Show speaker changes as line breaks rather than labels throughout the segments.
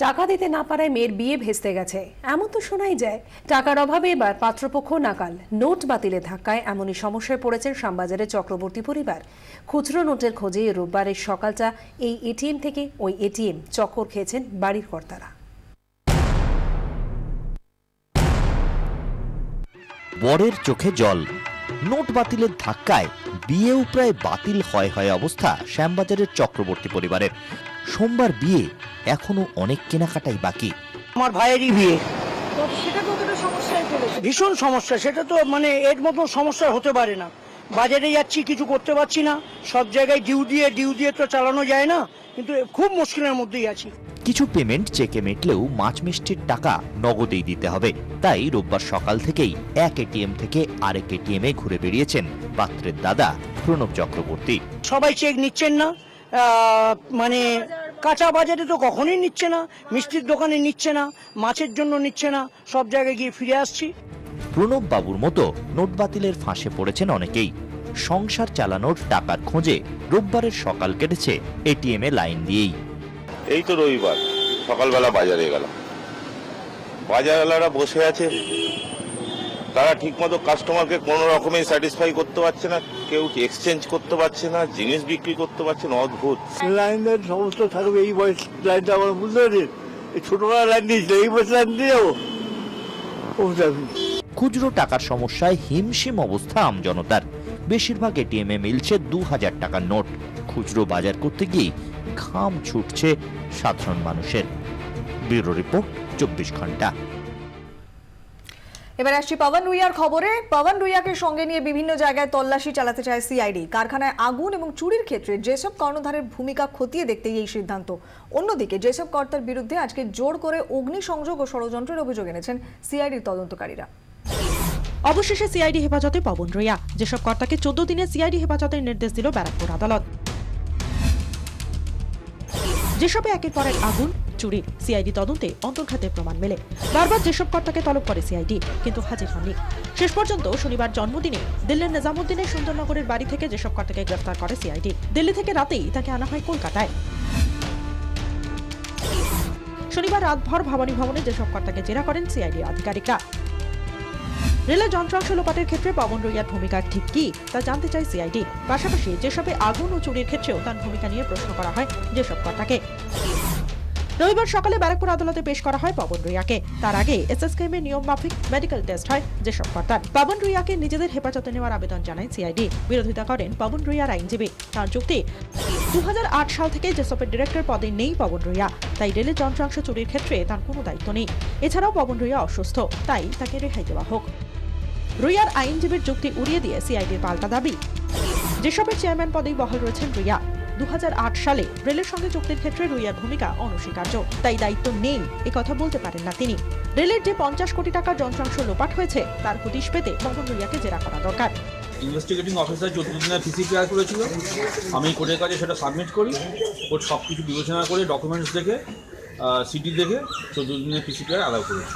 টাকা দিতে না পারায় মেয়ের বিয়ে ভেস্তে গেছে, এমন তো শোনাই যায়। টাকার অভাবে এবার পাত্রপক্ষ নাকাল, নোট বাতিলের ধাক্কায় এমনই সমস্যায় পড়েছেন শ্যামবাজারের চক্রবর্তী পরিবার। খুচরো নোটের খোঁজে রোববারের সকালটা এই এটিএম থেকে ওই এটিএম চক্কর খেয়েছেন বাড়ির কর্তারা।
বরের চোখে জল, নোট বাতিলের ধাক্কায় বিয়েও প্রায় বাতিল হয় অবস্থা শ্যামবাজারের চক্রবর্তী পরিবারের। সোমবার বিয়ে, এখনো অনেক কেনাকাটাই বাকি।
আমার ভাইয়েরই বিয়ে, ভীষণ সমস্যা। সেটা তো এর মতো সমস্যা হতে পারে না। বাজারে যাচ্ছি, কিছু করতে পারছি না, সব জায়গায় ডিউ দিয়ে তো চালানো যায় না, কিন্তু খুব মুশকিলের মধ্যেই আছি।
কিছু পেমেন্ট চেকে মেটলেও মাছ মিষ্টির টাকা নগদেই দিতে হবে। তাই রোববার সকাল থেকেই এক এটিএম থেকে আরেক এটিএমে ঘুরে বেরিয়েছেন পাত্রের দাদা প্রণব চক্রবর্তী।
সবাই চেক নিচ্ছেন না, কাঁচা বাজারে তো কখনোই নিচ্ছে না, মিষ্টির দোকানে নিচ্ছে না, মাছের জন্য নিচ্ছে না, সব জায়গায় গিয়ে ফিরে আসছি।
প্রণব বাবুর মতো নোট বাতিলের ফাঁসে পড়েছেন অনেকেই। সংসার চালানোর টাকার খোঁজে রোববারের সকাল কেটেছে এটিএমে লাইন দিয়েই।
এই তো রবিবার সকালবেলা বাজারে গেলাম, বাজারওয়ালারা বসে আছে, তারা ঠিকমতো কাস্টমারকে কোনো রকমে স্যাটিসফাই করতে পারছে না, কেউ এক্সচেঞ্জ করতে পারছে না, জিনিস বিক্রি করতে পারছে না। অদ্ভুত
লাইনের সমস্যা থাকবে। এই বয়স লাইনটা আমার বুঝতে পারি, এই ছোটবেলা লাইন দিয়েছিল, এই বয়স লাইন দিয়ে যাবো।
খুচরো টাকার সমস্যায় হিমশিম অবস্থা আমজনতার। বেশিরভাগ এটিএমে মিলছে 2000 টাকার নোট। খুচরো বাজার করতে গিয়ে ঘাম ছুটছে সাধারণ মানুষের। ব্যুরো রিপোর্ট, 24 ঘন্টা।
এবার আসছি পবন রুইয়ার খবরে। পবন রুইয়াকে সঙ্গে নিয়ে বিভিন্ন জায়গায় তল্লাশি চালাতে চায় সিআইডি। কারখানায় আগুন এবং চুরির ক্ষেত্রে যেসব কর্ণধারের ভূমিকা খতিয়ে দেখতেই এই সিদ্ধান্ত। অন্যদিকে যেসব কর্তার বিরুদ্ধে আজকে জোর করে অগ্নিসংযোগ ও ষড়যন্ত্রের অভিযোগ এনেছেন সিআইডির তদন্তকারীরা।
অবশেষে সিআইডি হেফাজতে পবন রুইয়া। যেসব কর্তাকে 14 দিনে সিআইডি হেফাজতের নির্দেশ দিল ব্যারাকপুর আদালত। যেসবে একের পর এক আগুন, চুরি, সিআইডি তদন্তে অন্তর্ঘাতের প্রমাণ মেলে। বারবার যেসব কর্তাকে তলব করে সিআইডি, কিন্তু হাজির হননি। শেষ পর্যন্ত শনিবার জন্মদিনে দিল্লির নিজামুদ্দিনের সুন্দরনগরের বাড়ি থেকে যেসব কর্তাকে গ্রেফতার করে সিআইডি, দিল্লি থেকে রাতেই তাকে আনা হয় কলকাতায়। শনিবার রাতভর ভবানী ভবনে যেসব কর্তাকে জেরা করেন সিআইডি আধিকারিকরা। রেলের যন্ত্রাংশ লোপাটের ক্ষেত্রে পবন রুইয়ার ভূমিকা ঠিক কি তা জানতে চায় সিআইডি। পাশাপাশি যেসবে আগুন ও চুরির ক্ষেত্রেও তার ভূমিকা নিয়ে প্রশ্ন করা হয় যেসব কর্তাকে। রবিবার সকালে ব্যারাকপুর আদালতে পেশ করা হয় পবন রুইয়াকে। তার আগে এসএসকেএম এর নিয়ম মাফিক মেডিকেল টেস্ট হয় যেসব কর্তার। পবন রুইয়াকে নিজেদের হেফাজতে নেওয়ার আবেদন জানায় সিআইডি। বিরোধিতা করেন পবন রুইয়ার আইনজীবী। তার যুক্তি, 2008 সাল থেকে জেসপের ডিরেক্টর পদে নেই পবন রুইয়া, তাই রেলের যন্ত্রাংশ চুরির ক্ষেত্রে তার কোনো দায়িত্ব নেই। এছাড়াও পবন রুইয়া অসুস্থ, তাই তাকে রেহাই দেওয়া হোক। রুইয়ার আইনজীবীর যুক্তি উড়িয়ে দিয়ে সিআইডির পাল্টা দাবি, যেসবের চেয়ারম্যান পদেই বহাল রয়েছেন রুইয়া। 2008 সালে রেলের সঙ্গে চুক্তির ক্ষেত্রে রুইয়ার ভূমিকা অনস্বীকার্য, তাই দায়িত্ব নেই কথা বলতে পারেন না তিনি। রেলের যে 50 কোটি টাকার যন্ত্রাংশ লোপাট হয়েছে তার হদিশ পেতে পবন রুইয়াকে জেরা করা দরকার।
ইনভেস্টিগেটিং অফিসার 14 দিনের পিসিপিআর করেছিল, আমি কোর্টের কাছে সেটা সাবমিট করি। কোর্ট সব কিছু বিবেচনা করে ডকুমেন্টস দেখে সিডি দেখে 14 দিনের পিসিপিআর অ্যালাউ করেছে।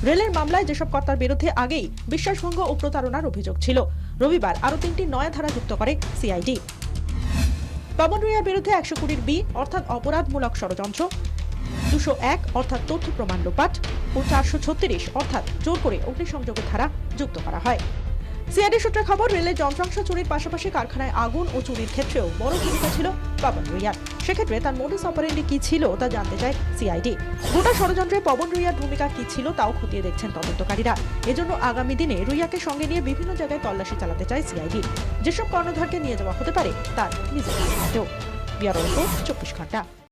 রেলের মামলায় যেসব কর্তার বিরুদ্ধে আগেই বিশ্বাসভঙ্গ ও প্রতারণার অভিযোগ ছিল, রবিবার আরও 3টি নয়া ধারা যুক্ত করে সিআইডি। পবন রুইয়ার বিরুদ্ধে 120 বি অর্থাৎ অপরাধমূলক ষড়যন্ত্র, 201 অর্থাৎ তথ্য প্রমাণ লোপাট ও 436 অর্থাৎ জোর করে অগ্নিসংযোগের ধারা যুক্ত করা হয়। সিআইডি সূত্রে খবর, রেলের যন্ত্রাংশ চুরির পাশাপাশি কারখানায় আগুন ও চুরির ক্ষেত্রেও বড় ভূমিকা ছিল পবন রুইয়ার। সেক্ষেত্রে তার মোডাস অপারেন্ডি কি ছিল তা জানতে চায় সিআইডি। গোটা ষড়যন্ত্রে পবন রুইয়ার ভূমিকা কি ছিল তাও খতিয়ে দেখছেন তদন্তকারীরা। এজন্য আগামী দিনে রুইয়াকে সঙ্গে নিয়ে বিভিন্ন জায়গায় তল্লাশি চালাতে চায় সিআইডি। যেসব কর্ণধারকে নিয়ে যাওয়া হতে পারে তার নিজের ব্যুরো রিপোর্ট, 24 ঘন্টা।